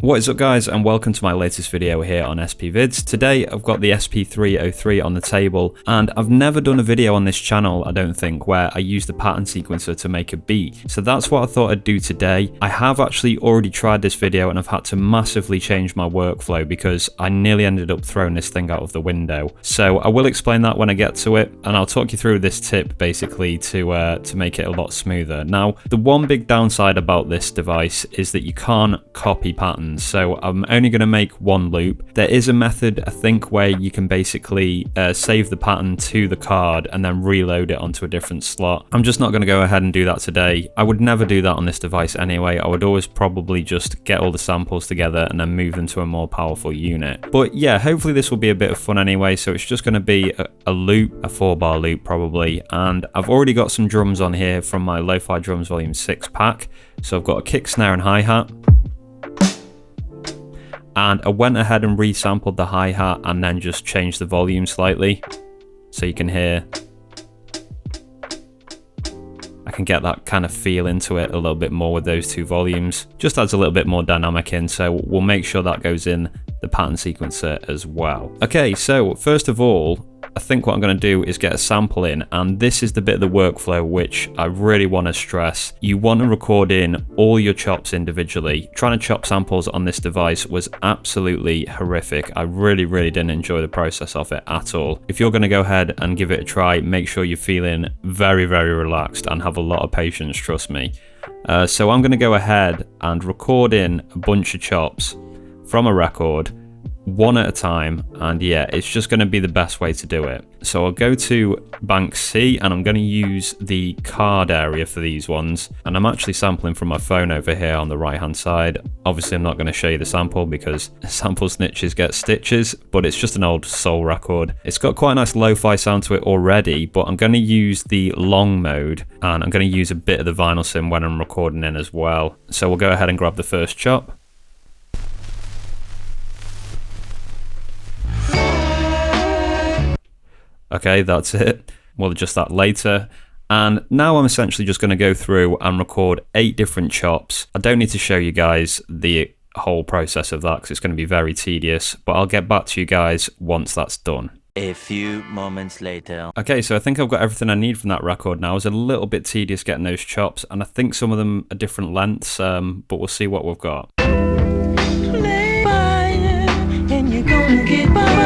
What is up guys, and welcome to my latest video here on SP Vids. Today I've got the SP-303 on the table, and I've never done a video on this channel, I don't think, where I use the pattern sequencer to make a beat. So that's what I thought I'd do today. I have actually already tried this video and I've had to massively change my workflow because I nearly ended up throwing this thing out of the window. So I will explain that when I get to it, and I'll talk you through this tip basically to make it a lot smoother. Now, the one big downside about this device is that you can't copy patterns. So I'm only going to make one loop. There is a method, I think, where you can basically save the pattern to the card and then reload it onto a different slot. I'm just not going to go ahead and do that today. I would never do that on this device anyway. I would always probably just get all the samples together and then move them to a more powerful unit. But yeah, hopefully this will be a bit of fun anyway. So it's just going to be a loop, a 4-bar loop probably. And I've already got some drums on here from my Lo-Fi Drums Volume 6 pack. So I've got a kick, snare and hi-hat. And I went ahead and resampled the hi-hat and then just changed the volume slightly so you can hear. I can get that kind of feel into it a little bit more with those two volumes. Just adds a little bit more dynamic in, so we'll make sure that goes in the pattern sequencer as well. Okay, so first of all, I think what I'm going to do is get a sample in, and this is the bit of the workflow which I really want to stress. You want to record in all your chops individually. Trying to chop samples on this device was absolutely horrific. I really didn't enjoy the process of it at all. If you're going to go ahead and give it a try, make sure you're feeling very relaxed and have a lot of patience, trust me. So I'm going to go ahead and record in a bunch of chops from a record, one at a time, and yeah, it's just going to be the best way to do it. So I'll go to bank C and I'm going to use the card area for these ones, and I'm actually sampling from my phone over here on the right hand side. Obviously I'm not going to show you the sample because sample snitches get stitches, but it's just an old soul record. It's got quite a nice lo-fi sound to it already, but I'm going to use the long mode and I'm going to use a bit of the vinyl sim when I'm recording in as well. So we'll go ahead and grab the first chop. Okay, that's it. We'll adjust that later. And now I'm essentially just going to go through and record 8 different chops. I don't need to show you guys the whole process of that because it's going to be very tedious, but I'll get back to you guys once that's done. A few moments later. Okay, so I think I've got everything I need from that record now. It was a little bit tedious getting those chops, and I think some of them are different lengths, but we'll see what we've got. Play fire, and you're gonna get by.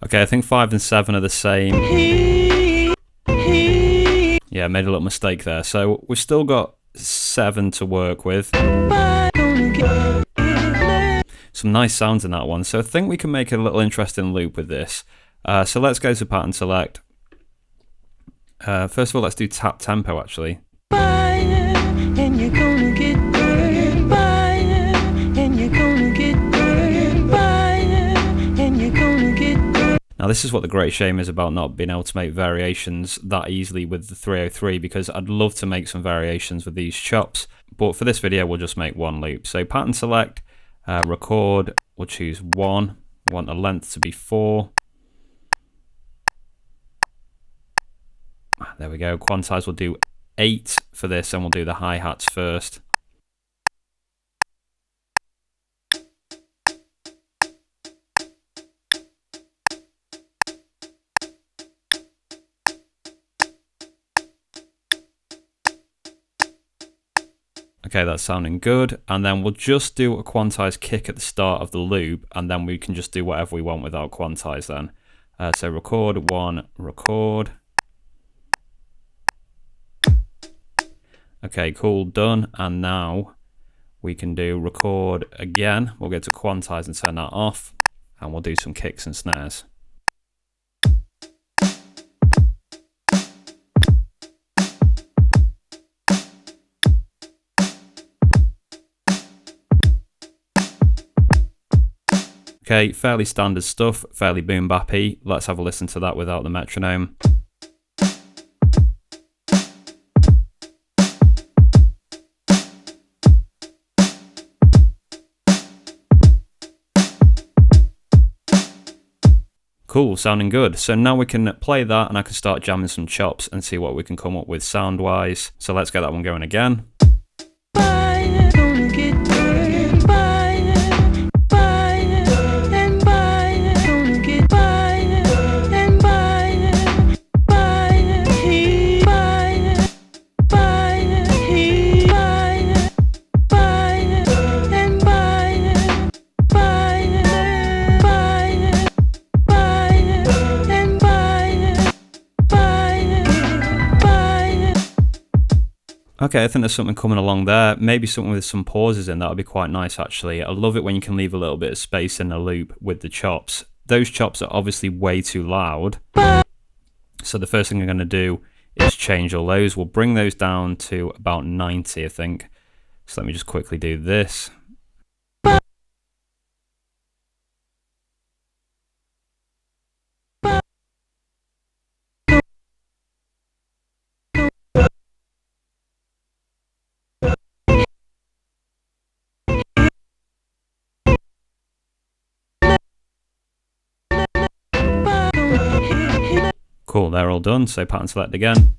Okay, I think 5 and 7 are the same. Yeah, I made a little mistake there. So we've still got 7 to work with. Some nice sounds in that one. So I think we can make a little interesting loop with this. So let's go to pattern select. First of all, let's do tap tempo actually. Now this is what the great shame is about not being able to make variations that easily with the 303, because I'd love to make some variations with these chops, but for this video we'll just make one loop. So pattern select, record, we'll choose 1, want the length to be 4. There we go, quantize, we'll do 8 for this and we'll do the hi-hats first. Okay, that's sounding good. And then we'll just do a quantized kick at the start of the loop, and then we can just do whatever we want without quantize then. So record 1, record. Okay, cool, done. And now we can do record again. We'll go to quantize and turn that off, and we'll do some kicks and snares. Okay, fairly standard stuff, fairly boom bappy. Let's have a listen to that without the metronome. Cool, sounding good. So now we can play that and I can start jamming some chops and see what we can come up with sound wise. So let's get that one going again. Okay, I think there's something coming along there. Maybe something with some pauses in. That would be quite nice, actually. I love it when you can leave a little bit of space in a loop with the chops. Those chops are obviously way too loud. So the first thing I'm going to do is change all those. We'll bring those down to about 90, I think. So let me just quickly do this. Cool, they're all done, so pattern select again.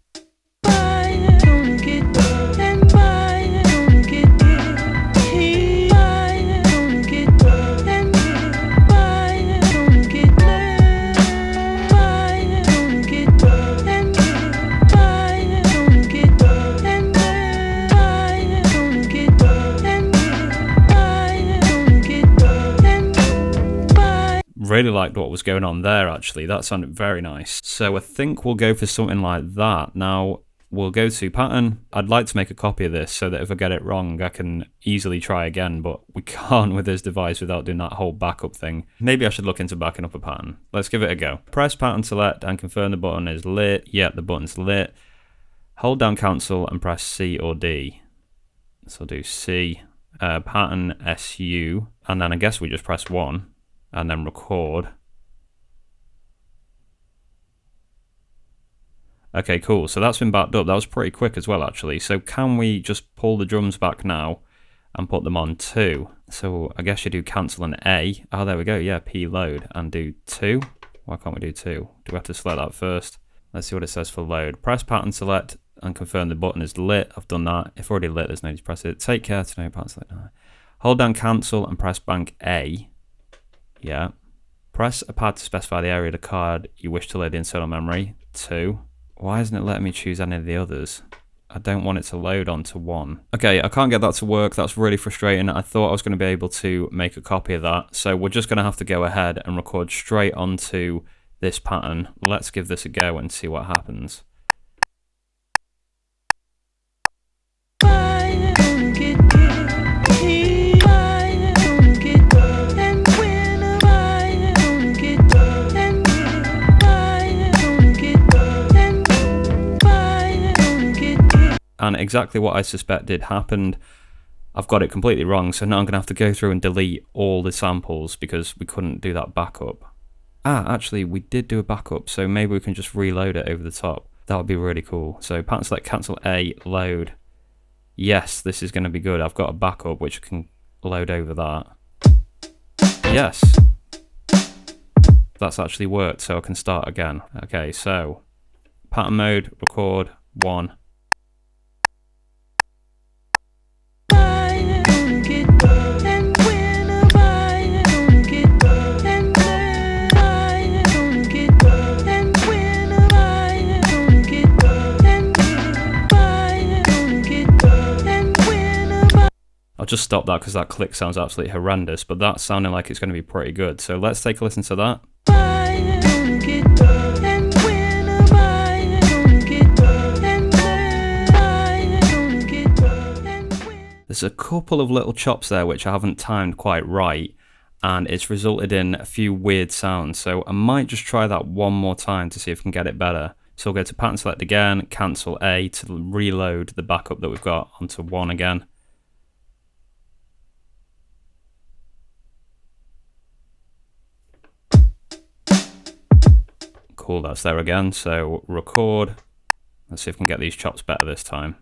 Really liked what was going on there, actually. That sounded very nice. So I think we'll go for something like that. Now we'll go to pattern. I'd like to make a copy of this so that if I get it wrong I can easily try again, but we can't with this device without doing that whole backup thing. Maybe I should look into backing up a pattern. Let's give it a go. Press pattern select and confirm the button is lit. Yeah, the button's lit. Hold down cancel and press C or D. So I'll do C, pattern SU, and then I guess we just press 1. And then record. Okay, cool. So that's been backed up. That was pretty quick as well, actually. So can we just pull the drums back now and put them on 2? So I guess you do cancel an A. Oh, there we go. Yeah, P load and do 2. Why can't we do 2? Do we have to select that first? Let's see what it says for load. Press pattern select and confirm the button is lit. I've done that. If already lit, there's no need to press it. Take care to know pattern select. Hold down cancel and press bank A. Yeah. Press a pad to specify the area of the card you wish to load internal memory. 2. Why isn't it letting me choose any of the others? I don't want it to load onto 1. Okay, I can't get that to work. That's really frustrating. I thought I was going to be able to make a copy of that. So we're just going to have to go ahead and record straight onto this pattern. Let's give this a go and see what happens. And exactly what I suspected happened. I've got it completely wrong, so now I'm going to have to go through and delete all the samples because we couldn't do that backup. Ah, actually, we did do a backup, so maybe we can just reload it over the top. That would be really cool. So pattern select, cancel A, load. Yes, this is going to be good. I've got a backup which can load over that. Yes. That's actually worked, so I can start again. Okay, so pattern mode, record, 1. I'll just stop that because that click sounds absolutely horrendous, but that's sounding like it's going to be pretty good. So let's take a listen to that. There's a couple of little chops there which I haven't timed quite right, and it's resulted in a few weird sounds. So I might just try that one more time to see if I can get it better. So I'll go to pattern select again, cancel A to reload the backup that we've got onto 1 again. Cool, that's there again. So record. Let's see if we can get these chops better this time.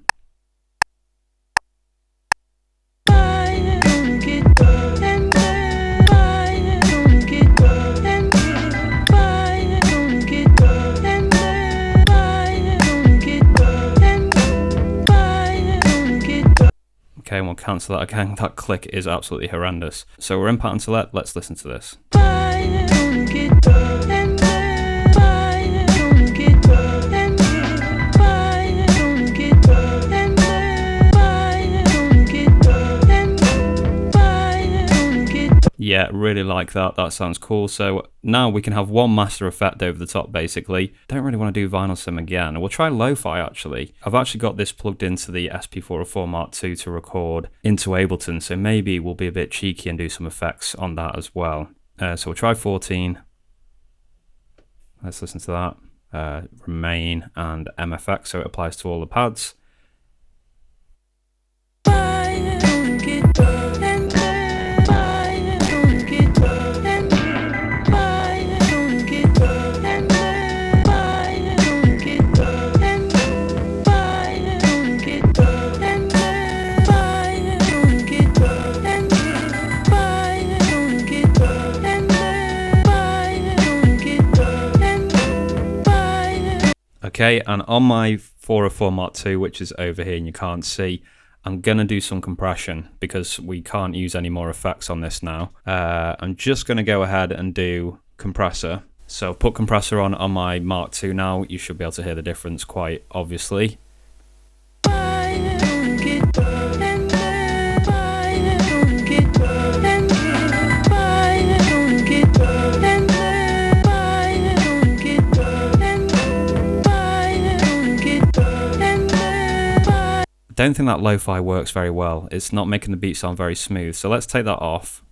Okay, and we'll cancel that again. That click is absolutely horrendous. So we're in pattern select, let's listen to this. Yeah, really like that. That sounds cool. So now we can have one master effect over the top, basically. Don't really want to do vinyl sim again. We'll try lo-fi, actually. I've actually got this plugged into the SP-304 Mark II to record into Ableton, so maybe we'll be a bit cheeky and do some effects on that as well. So we'll try 14. Let's listen to that. Remain and MFX, so it applies to all the pads. Okay, and on my 404 Mark II, which is over here and you can't see, I'm going to do some compression because we can't use any more effects on this now. I'm just going to go ahead and do compressor. So put compressor on my Mark II now. You should be able to hear the difference quite obviously. I don't think that lo-fi works very well. It's not making the beat sound very smooth. So let's take that off.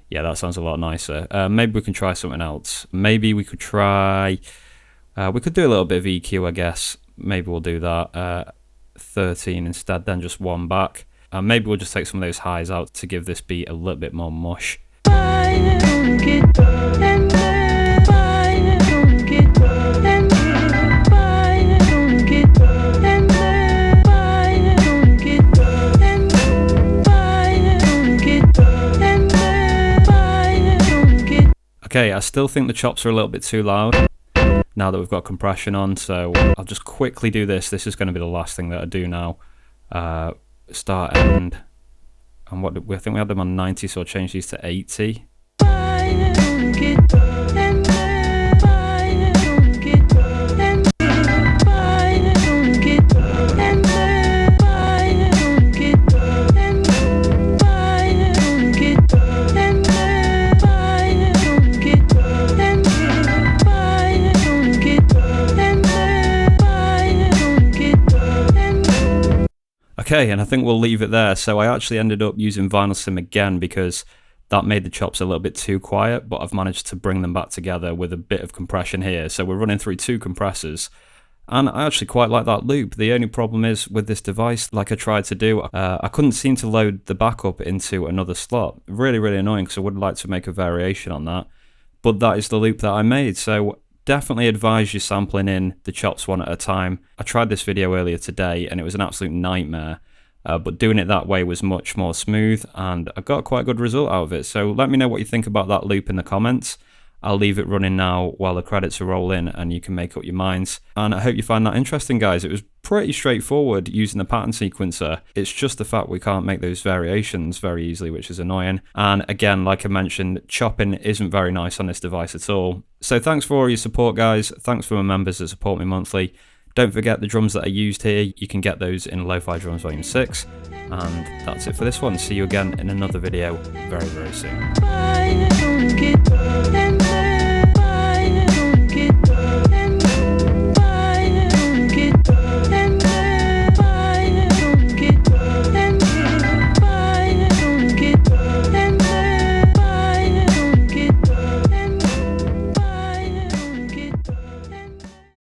Yeah, that sounds a lot nicer. Maybe we can try something else. Maybe we could try... we could do a little bit of EQ, I guess. Maybe we'll do that. 13 instead, then just one back. Maybe we'll just take some of those highs out to give this beat a little bit more mush. Okay, I still think the chops are a little bit too loud now that we've got compression on, so I'll just quickly do this. This is going to be the last thing that I do now. Start, end, and what I think we had them on 90, so I'll change these to 80. Okay, and I think we'll leave it there. So I actually ended up using vinyl sim again because that made the chops a little bit too quiet, but I've managed to bring them back together with a bit of compression here. So we're running through two compressors, and I actually quite like that loop. The only problem is with this device, like I tried to do, I couldn't seem to load the backup into another slot. Really, really annoying, because I would like to make a variation on that. But that is the loop that I made, so definitely advise you sampling in the chops one at a time. I tried this video earlier today and it was an absolute nightmare, but doing it that way was much more smooth and I got quite a good result out of it. So let me know what you think about that loop in the comments. I'll leave it running now while the credits are rolling and you can make up your minds. And I hope you find that interesting, guys. It was pretty straightforward using the pattern sequencer. It's just the fact we can't make those variations very easily, which is annoying. And again, like I mentioned, chopping isn't very nice on this device at all. So thanks for all your support, guys. Thanks for my members that support me monthly. Don't forget the drums that I used here. You can get those in Lo-Fi Drums Volume 6. And that's it for this one. See you again in another video very, very soon.